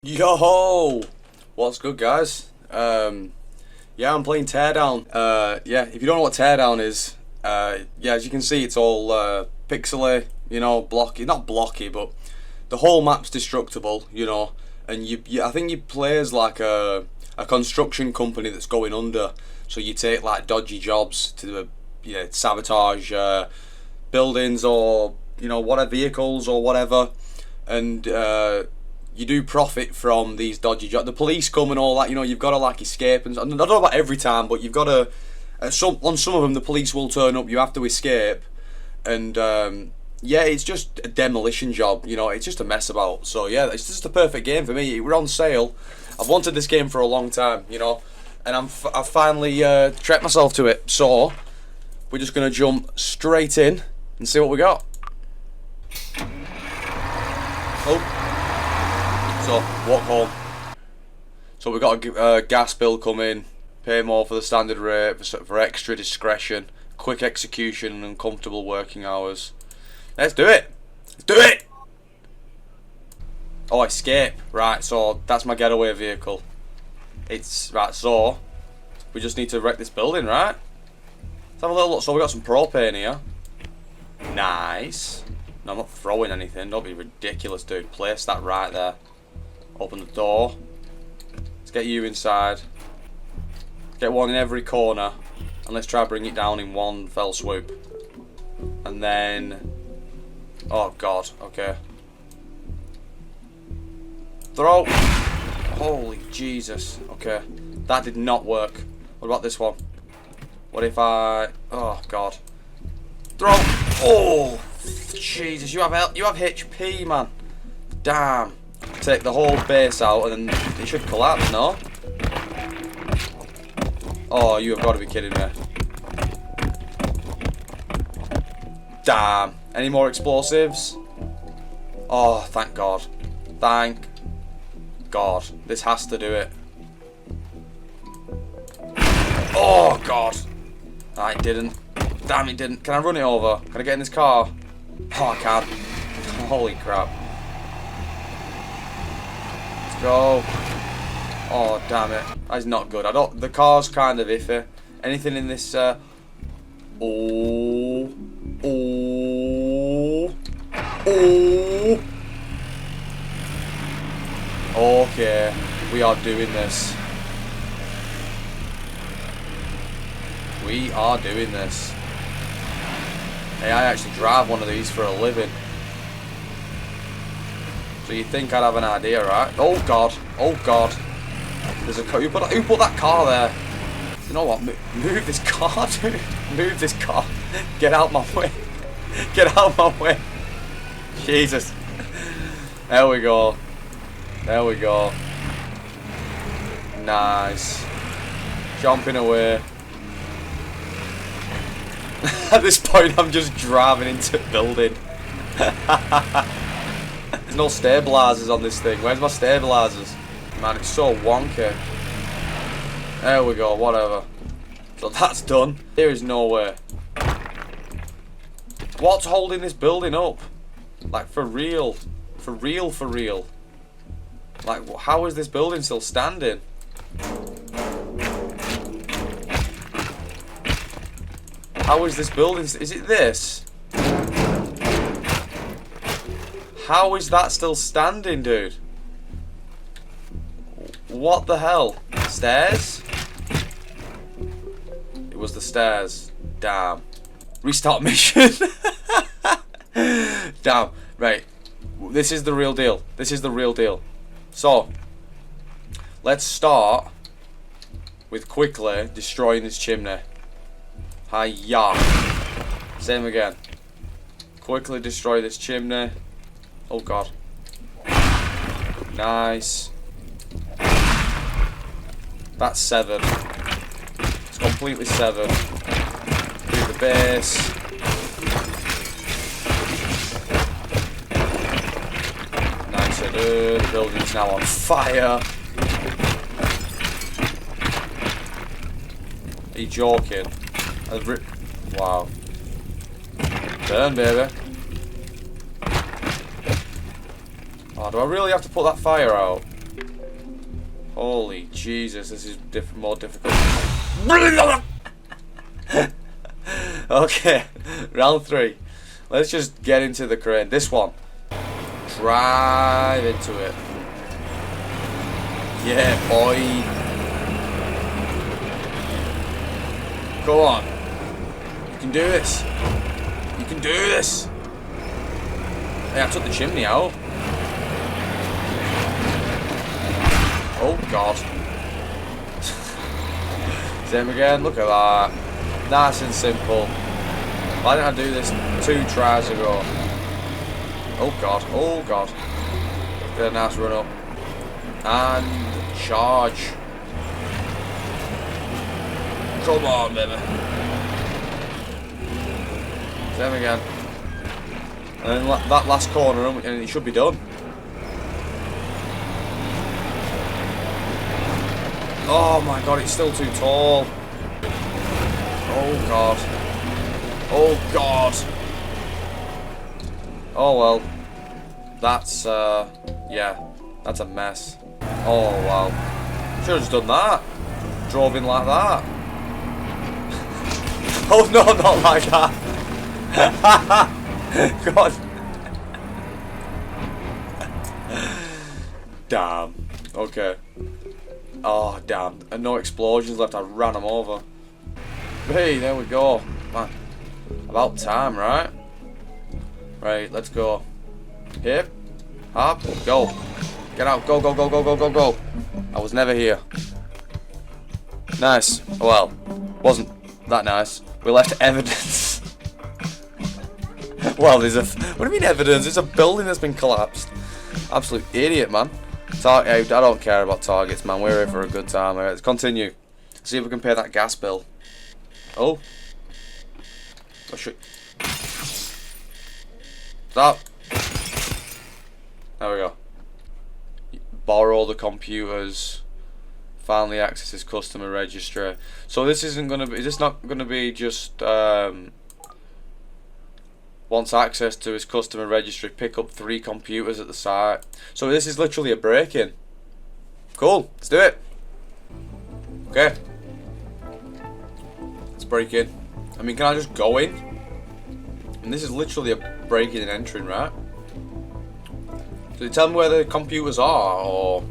Yo, what's good, guys? Yeah, I'm playing Teardown. Yeah, if you don't know what Teardown is, yeah, as you can see, it's all pixely, blocky. Not blocky, but the whole map's destructible, and I think you play as like a construction company that's going under. So you take like dodgy jobs to sabotage buildings or whatever vehicles or whatever, and you do profit from these dodgy jobs. The police come and all that. You've got to like escape, and I don't know about every time, but you've got to. On some of them, the police will turn up. You have to escape, and yeah, it's just a demolition job. It's just a mess about. So yeah, it's just a perfect game for me. We're on sale. I've wanted this game for a long time, and I've finally trekked myself to it. So we're just gonna jump straight in and see what we got. Oh. So, walk home. So we've got a gas bill coming, pay more for the standard rate, for extra discretion, quick execution and comfortable working hours. Let's do it! Let's do it! Oh, escape. Right, so that's my getaway vehicle. Right, so we just need to wreck this building, right? Let's have a little look. So we got some propane here. Nice. No, I'm not throwing anything. Don't be ridiculous, dude. Place that right there. Open the door. Let's get you inside. Get one in every corner. And let's try to bring it down in one fell swoop. And then... oh, God. Okay. Throw! Holy Jesus. Okay. That did not work. What about this one? What if I... oh, God. Throw! Oh! Jesus, you have HP, man. Damn. Take the whole base out and then it should collapse, no? Oh, you have got to be kidding me. Damn. Any more explosives? Oh, thank God. Thank God. This has to do it. Oh, God. Ah, it didn't. Damn, it didn't. Can I run it over? Can I get in this car? Oh, I can't. Holy crap. Go. Oh, damn it. That's not good. The car's kind of iffy. Anything in this oh. Okay. We are doing this. We are doing this. Hey, I actually drive one of these for a living. So you think I'd have an idea, right? Oh God! Oh God! There's a car. Who put that car there? You know what? Move this car, dude. Move this car. Get out my way. Get out my way. Jesus. There we go. There we go. Nice. Jumping away. At this point, I'm just driving into a building. There's no stabilizers on this thing. Where's my stabilizers? Man, it's so wonky. There we go, whatever. So that's done. There is no way. What's holding this building up? Like, for real. For real, for real. Like, how is this building still standing? How is this building? Is it this? How is that still standing, dude? What the hell? Stairs? It was the stairs. Damn. Restart mission. Damn. Right. This is the real deal. This is the real deal. So, let's start with quickly destroying this chimney. Hiya. Same again. Quickly destroy this chimney. Oh God. Nice. That's severed. It's completely severed. Do the base. Nice. The building's now on fire. Are you joking? Wow. Burn, baby. Oh, do I really have to put that fire out? Holy Jesus, this is more difficult. Okay, round 3. Let's just get into the crane. This one. Drive into it. Yeah, boy. Go on. You can do this. You can do this. Hey, I took the chimney out. Oh, God. Same again. Look at that. Nice and simple. Why didn't I do this 2 tries ago? Oh, God. Oh, God. Get a nice run up. And charge. Come on, baby. Same again. And then that last corner, and it should be done. Oh my God, it's still too tall. Oh God. Oh God. Oh well. That's, yeah. That's a mess. Oh wow. Should've just done that. Drove in like that. Oh no, not like that. God. Damn. Okay. Oh damn. And no explosions left. I ran them over. Hey, there we go. Man. About time, right? Right, let's go. Hip. Hop. Go. Get out. Go, go, go, go, go, go, go. I was never here. Nice. Well, wasn't that nice. We left evidence. Well, there's a... What do you mean evidence? There's a building that's been collapsed. Absolute idiot, man. I don't care about targets, man. We're here for a good time. Let's continue. See if we can pay that gas bill. Oh. Oh, shit. Stop. There we go. Borrow the computers. Finally access his customer registry. So this isn't gonna be. Is this not gonna be just wants access to his customer registry? Pick up 3 computers at the site. So this is literally a break-in. Cool. Let's do it. Okay. Let's break in. I mean, can I just go in? And this is literally a break-in and entering, right? So you tell me where the computers are, or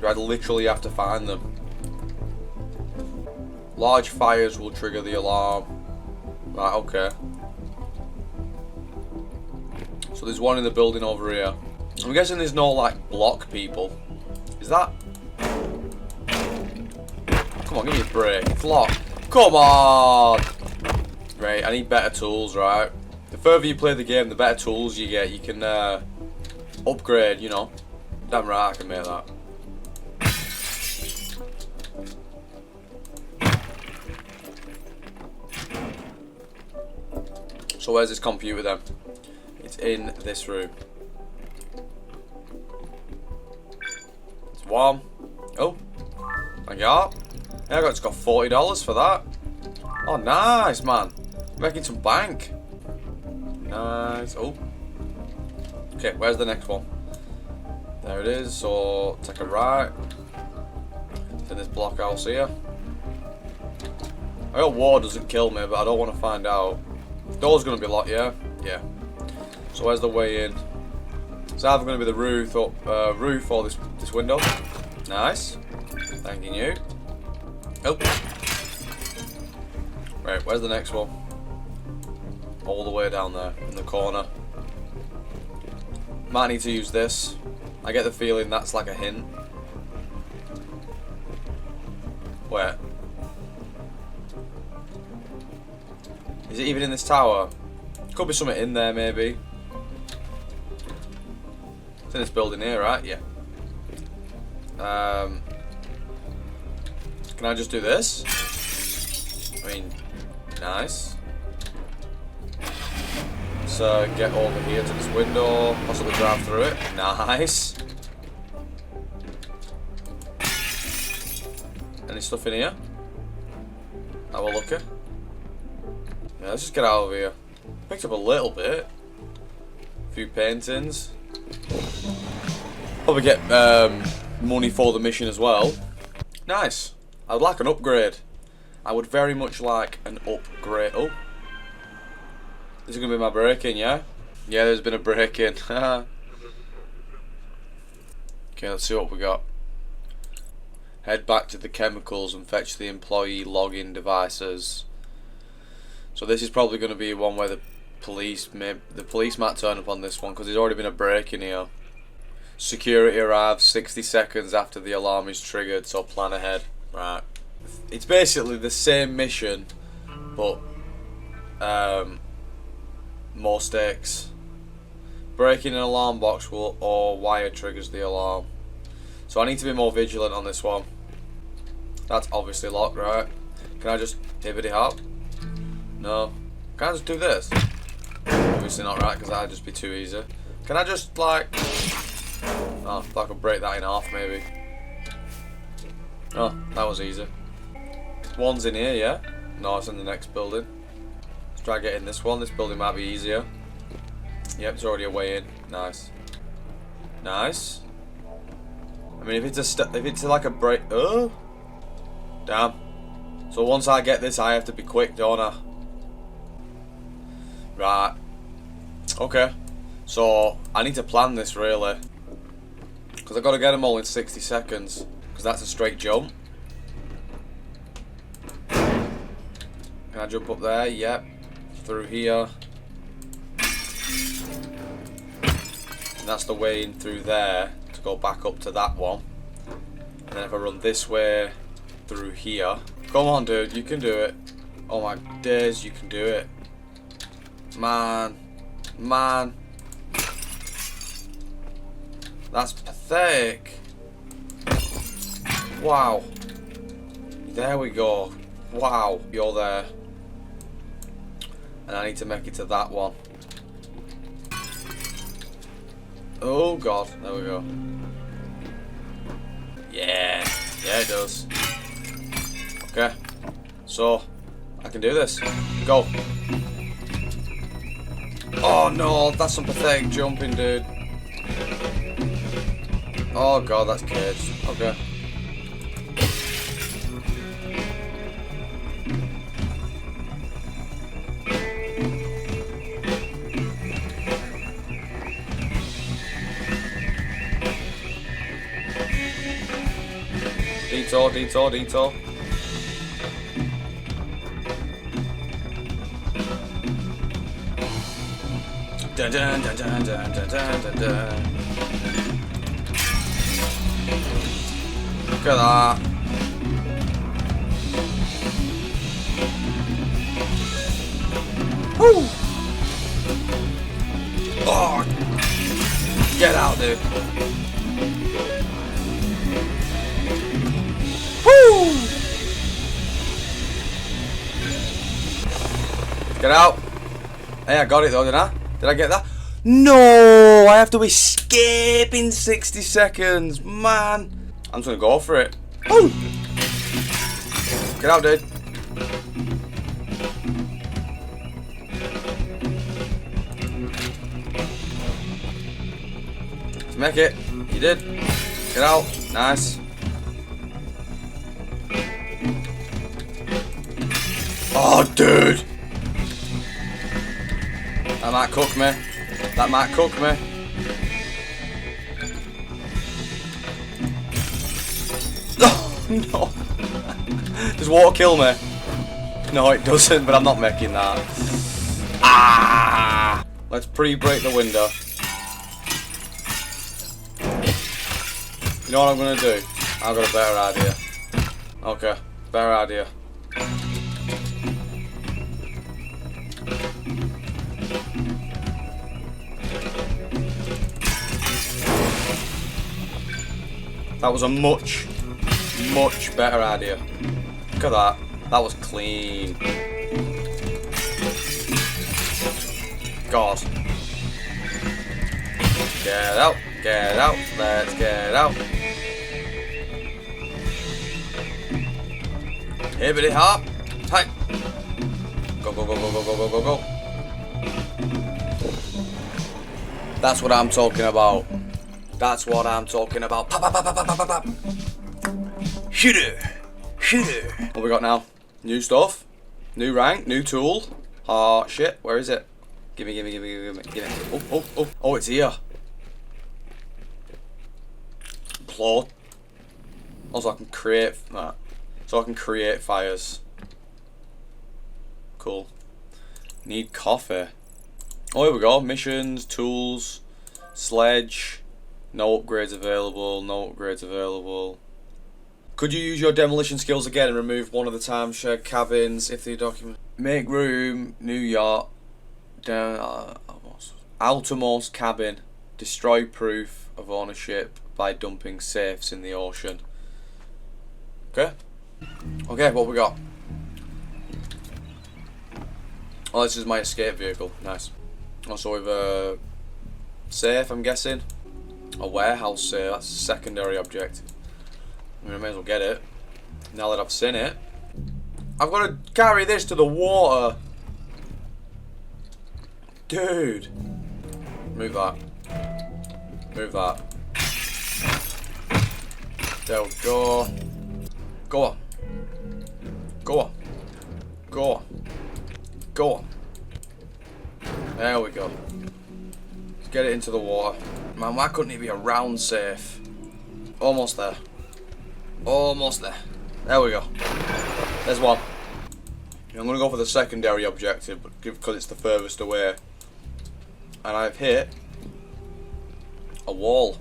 do I literally have to find them? Large fires will trigger the alarm. Right, okay. So there's one in the building over here. I'm guessing there's no, like, block people. Is that? Come on, give me a break. It's locked. Come on! Right, I need better tools, right? The further you play the game, the better tools you get. You can, upgrade, you know. Damn right I can make that. So where's this computer then? It's in this room. It's warm. Oh, thank you. Yeah, I just got $40 for that. Oh, nice, man. Making some bank. Nice. Oh. Okay, where's the next one? There it is. So take a right. It's in this blockhouse here. I hope war doesn't kill me, but I don't want to find out. Door's gonna be locked, yeah? Yeah. So where's the way in? It's either gonna be the roof or this window. Nice. Thanking you. Oh. Right, where's the next one? All the way down there in the corner. Might need to use this. I get the feeling that's like a hint. Where? Is it even in this tower? Could be something in there, maybe. It's in this building here, right? Yeah. Can I just do this? I mean, nice. So get over here to this window, possibly drive through it. Nice. Any stuff in here? Have a look at. Yeah, let's just get out of here. Picked up a little bit. A few paintings. Probably get money for the mission as well. Nice. I would like an upgrade. I would very much like an upgrade. Oh. This is going to be my break-in, yeah? Yeah, there's been a break-in. Okay, let's see what we got. Head back to the chemicals and fetch the employee login devices. So this is probably going to be one where the police might turn up on this one because there's already been a break-in here. Security arrives 60 seconds after the alarm is triggered, so plan ahead. Right. It's basically the same mission, but more stakes. Breaking an alarm box or wire triggers the alarm. So I need to be more vigilant on this one. That's obviously locked, right? Can I just hibbity hop? No. Can I just do this? Obviously not, right, because that'd just be too easy. Can I just, like... Oh, if I could break that in half, maybe. Oh, that was easy. One's in here, yeah? No, it's in the next building. Let's try getting this one. This building might be easier. Yep, it's already a way in. Nice. Nice. I mean, if it's like a break... Oh! Damn. So once I get this, I have to be quick, don't I? Right. Okay. So, I need to plan this, really. Because I've got to get them all in 60 seconds. Because that's a straight jump. Can I jump up there? Yep. Through here. And that's the way in through there to go back up to that one. And then if I run this way through here. Come on, dude. You can do it. Oh my days, you can do it. Man. Man. That's pathetic. Wow. There we go. Wow. You're there. And I need to make it to that one. Oh god. There we go. Yeah. Yeah, it does. Okay. So, I can do this. Go. Oh no, that's some pathetic jumping, dude. Oh god, that's cage. Okay. Detour, detour, detour. Dun dun dun dun dun dun dun dun. Look at that. Woo! Oh! Get out, dude. Woo! Get out. Hey, I got it though, didn't I? Did I get that? No! I have to escape in 60 seconds. Man. I'm just gonna go for it. Woo! Get out, dude. Let's make it. You did. Get out. Nice. Oh, dude. That might cook me. That might cook me. Oh, no. Does water kill me? No, it doesn't, but I'm not making that. Ah! Let's pre-break the window. You know what I'm going to do? I've got a better idea. Okay, better idea. That was a much better idea. Look at that. That was clean. God. Get out. Get out. Let's get out. Hibbity hop. Hi. Go, go, go, go, go, go, go, go, go. That's what I'm talking about. That's what I'm talking about. Pop, pop, pop, pop, pop, pop, pop. Shooter. Shooter. What we got now? New stuff. New rank. New tool. Oh, shit. Where is it? Gimme, gimme, gimme, gimme, gimme. Oh, oh, oh. Oh, it's here. Plot. Also, I can create that. So I can create fires. Cool. Need coffee. Oh, here we go. Missions, tools, sledge. No upgrades available. No upgrades available. Could you use your demolition skills again and remove one of the timeshare cabins if the document? Make room. New yacht. Down. Outermost cabin. Destroy proof of ownership by dumping safes in the ocean. Okay. Okay, what we got? Oh, this is my escape vehicle. Nice. Also, we've a safe, I'm guessing. A warehouse safe. That's a secondary object. I mean, I may as well get it. Now that I've seen it. I've got to carry this to the water. Dude. Move that. Move that. There we go. Go on. Go on. Go on. Go on. There we go. Let's get it into the water. Man, why couldn't it be a round safe? Almost there. Almost there. There we go. There's one. I'm going to go for the secondary objective because it's the furthest away. And I've hit a wall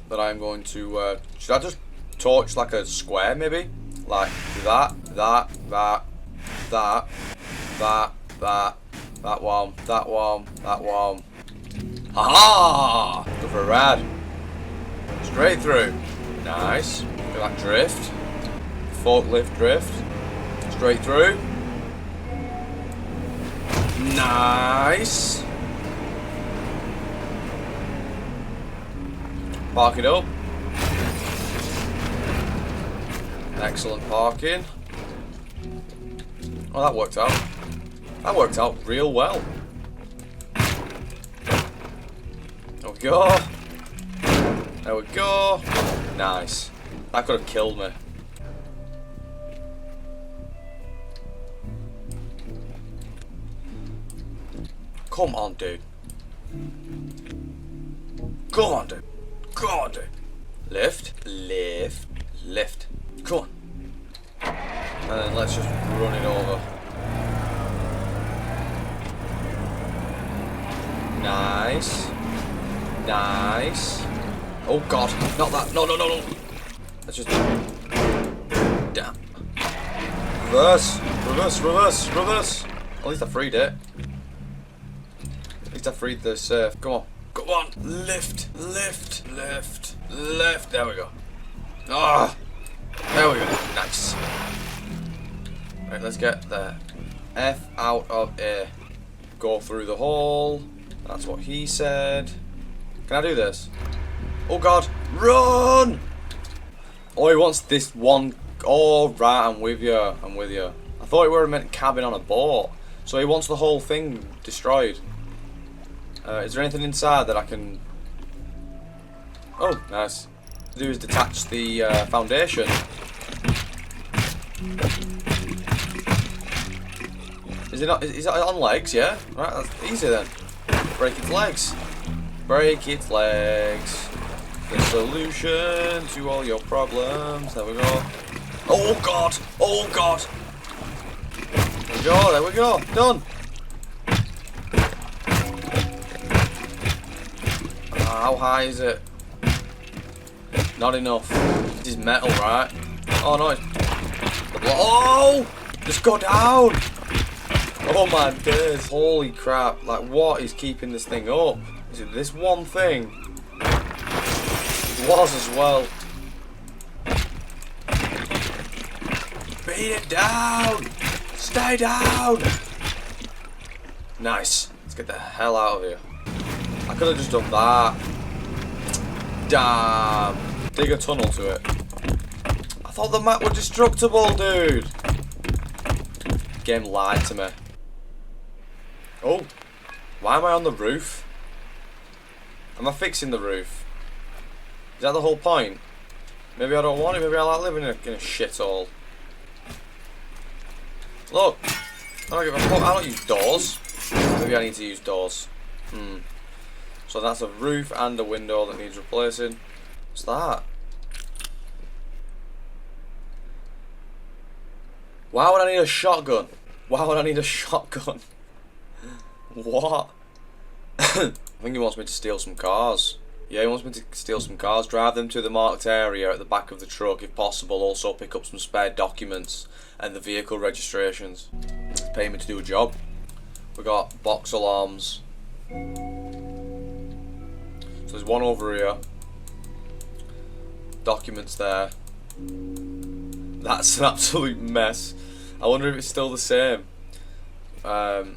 that I'm going to... should I just torch like a square maybe? Like that one, that one. Ha-ha! Go for a rad. Straight through. Nice. Look at that drift. Forklift drift. Straight through. Nice. Park it up. Excellent parking. Oh, that worked out. That worked out real well. There we go. There we go. Nice. That could have killed me. Come on, dude. Come on, dude. Come on, dude. Lift, lift, lift. Come on. And then let's just run it over. Nice. Nice. Oh god, not that. No, no, no, no. Let's just... Damn. Reverse. Reverse, reverse, reverse. At least I freed it. At least I freed the safe. Come on. Come on. Lift, lift, lift, lift. There we go. Ah. There we go. Nice. Right, let's get the F out of A. Go through the hole. That's what he said. Can I do this? Oh god. Run! Oh, he wants this one. Oh, right. I'm with you. I'm with you. I thought it were meant cabin on a boat. So he wants the whole thing destroyed. Is there anything inside that I can... Oh, nice. To do is detach the foundation. Is it not? Is it on legs? Yeah. Right. That's easy then. Break its legs. Break its legs. The solution to all your problems. There we go. Oh god. Oh god. There we go. There we go. Done. How high is it? Not enough. This is metal, right? Oh no, it's... Oh! Just go down! Oh my days. Holy crap. Like, what is keeping this thing up? Is it this one thing? It was as well. Beat it down! Stay down! Nice. Let's get the hell out of here. I could have just done that. Damn. Dig a tunnel to it. I thought the map was destructible, dude. Game lied to me. Oh. Why am I on the roof? Am I fixing the roof? Is that the whole point? Maybe I don't want it. Maybe I like living in a shithole. Look. I don't give a fuck. I don't use doors. Maybe I need to use doors. So that's a roof and a window that needs replacing. What's that? Why would I need a shotgun? Why would I need a shotgun? What? I think he wants me to steal some cars. Yeah, he wants me to steal some cars, drive them to the marked area at the back of the truck if possible, also pick up some spare documents and the vehicle registrations. Pay me to do a job. We got box alarms. So there's one over here. Documents there. That's an absolute mess. I wonder if it's still the same. Let's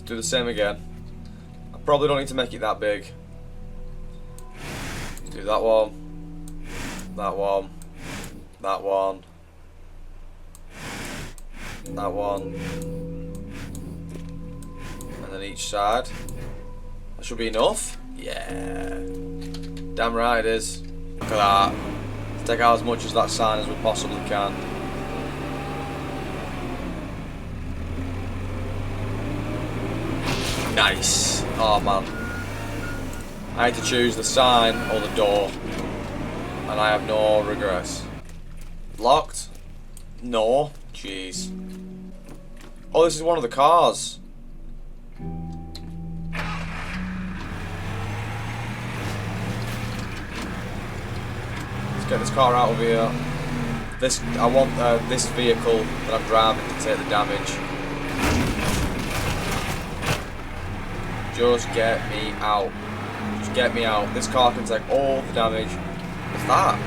do the same again. I probably don't need to make it that big. Let's do that one. That one. That one. That one. And then each side. That should be enough. Yeah. Damn right it is. Look at that. Let's take out as much as that sign as we possibly can. Nice. Oh man. I had to choose the sign or the door. And I have no regrets. Locked? No. Jeez. Oh, this is one of the cars. Get this car out of here. I want this vehicle that I'm driving to take the damage. Just get me out. Just get me out. This car can take all the damage. What's that?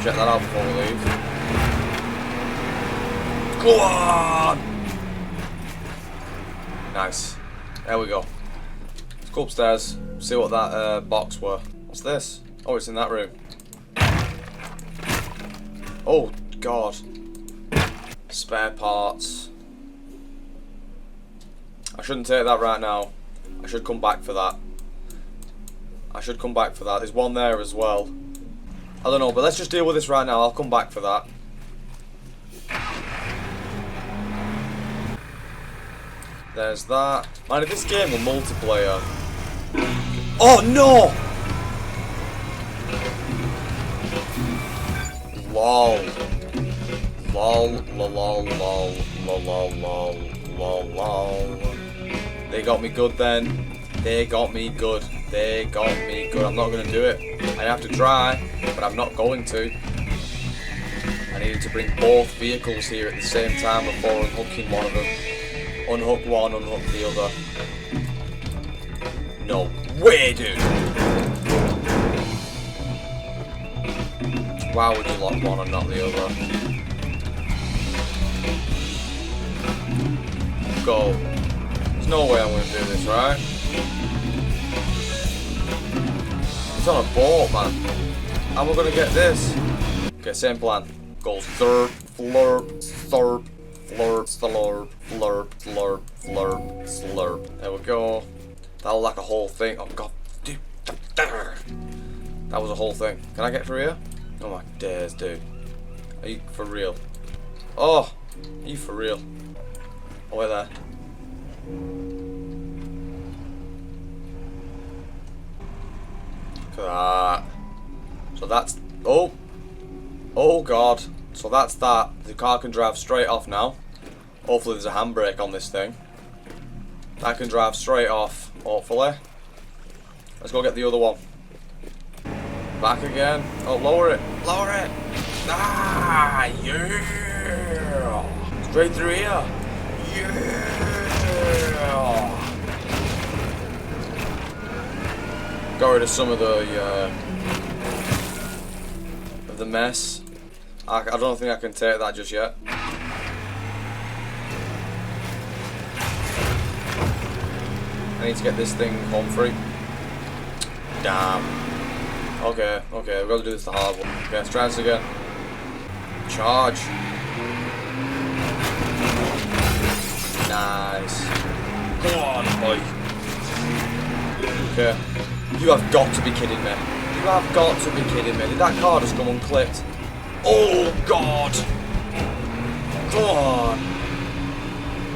Check that out before we leave. Go on! Nice. There we go. Let's go upstairs. See what that box were. What's this? Oh, it's in that room. Oh, God. Spare parts. I shouldn't take that right now. I should come back for that. I should come back for that. There's one there as well. I don't know, but let's just deal with this right now. I'll come back for that. There's that. Man, if this game were multiplayer... Oh, no! Lol. Lol, lol, lol, lol, lol, lol, lol, lol. They got me good then. They got me good. They got me good. I'm not going to do it. I have to try, but I'm not going to. I needed to bring both vehicles here at the same time before unhooking one of them. Unhook one, unhook the other. No way, dude. Why would you lock one and not the other? Go. There's no way I'm going to do this, right? It's on a boat, man. How am I going to get this? Okay, same plan. Goes third, flurp, third, flirt, slurp, flurp, flurp, flurp, slurp. There we go. That'll like a whole thing. Oh, God. Dude. That was a whole thing. Can I get through here? Oh my days, dude. Are you for real? Oh! Are you for real? Oh, wait there. Look at that. So that's... Oh! Oh, God. So that's that. The car can drive straight off now. Hopefully there's a handbrake on this thing. That can drive straight off, hopefully. Let's go get the other one. Back again. Oh, lower it. Lower it. Ah, yeah. Straight through here. Yeah. Got rid of some of the mess. I don't think I can take that just yet. I need to get this thing home free. Damn. Okay, we've got to do this the hard one. Okay, let's try this again. Charge. Nice. Come on, boy. Okay. You have got to be kidding me. You have got to be kidding me. Did that car just come unclipped? Oh, God. Come on.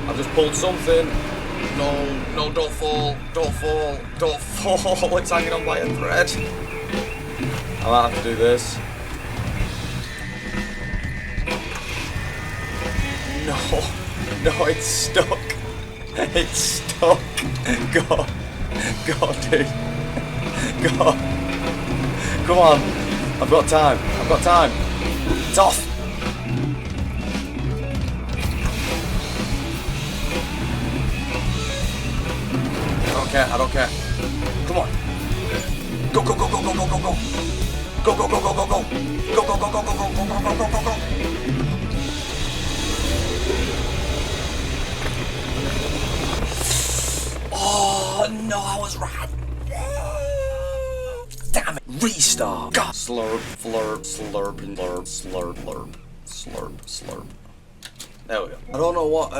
I've just pulled something. No, don't fall. Don't fall. Don't fall. It's hanging on by a thread. I might have to do this. No, it's stuck. It's stuck. God, dude. God. Come on. I've got time. It's off. I don't care. Come on. Go. Go. Oh no, I was right. Damn it. Restart. God. Slurp. There we go. I don't know what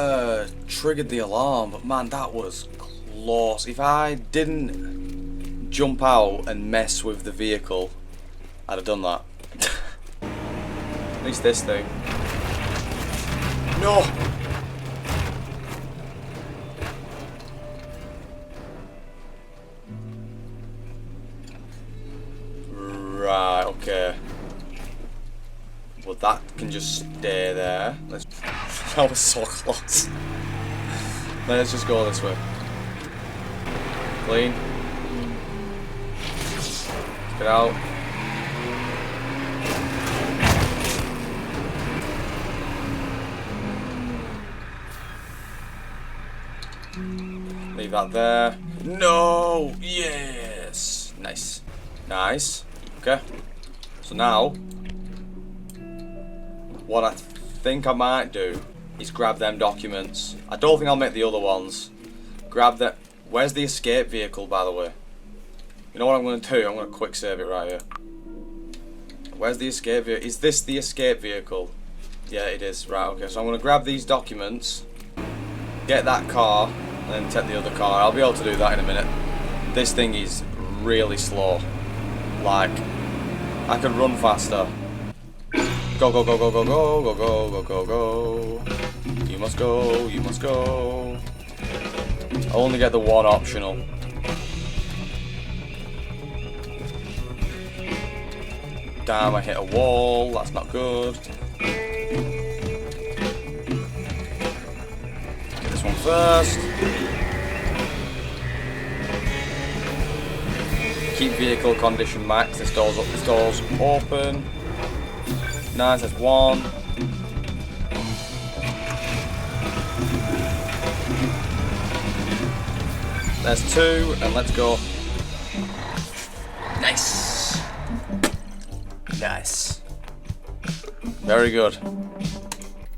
triggered the alarm, but man, that was close. If I didn't jump out and mess with the vehicle, I'd have done that. At least this thing. No! Right, okay. Well, that can just stay there. That was so close. Let's just go this way. Clean. Get out. Leave that there. No! Yes! Nice. Okay. So now, what I think I might do is grab them documents. I don't think I'll make the other ones. Grab that. Where's the escape vehicle, by the way? You know what I'm going to do? I'm going to quick save it right here. Where's the escape vehicle? Is this the escape vehicle? Yeah, it is. Right, okay. So I'm going to grab these documents, get that car, and then take the other car. I'll be able to do that in a minute. This thing is really slow. Like, I could run faster. Go. You must go. I only get the one optional. Damn, I hit a wall. That's not good. Get this one first. Keep vehicle condition max. This door's open. Nice, there's one. There's two, and let's go. Nice. Very good.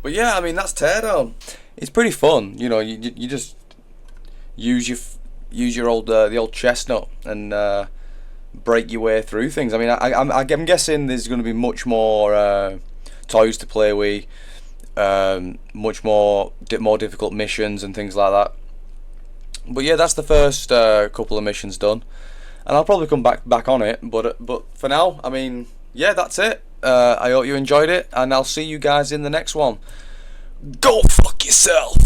But yeah, I mean, that's Teardown. It's pretty fun, you know. You just use your old the old chestnut and break your way through things. I mean, I'm guessing there's going to be much more toys to play with, much more difficult missions and things like that. But yeah, that's the first couple of missions done, and I'll probably come back on it. But for now, I mean, yeah, that's it. I hope you enjoyed it, and I'll see you guys in the next one. Go fuck yourself.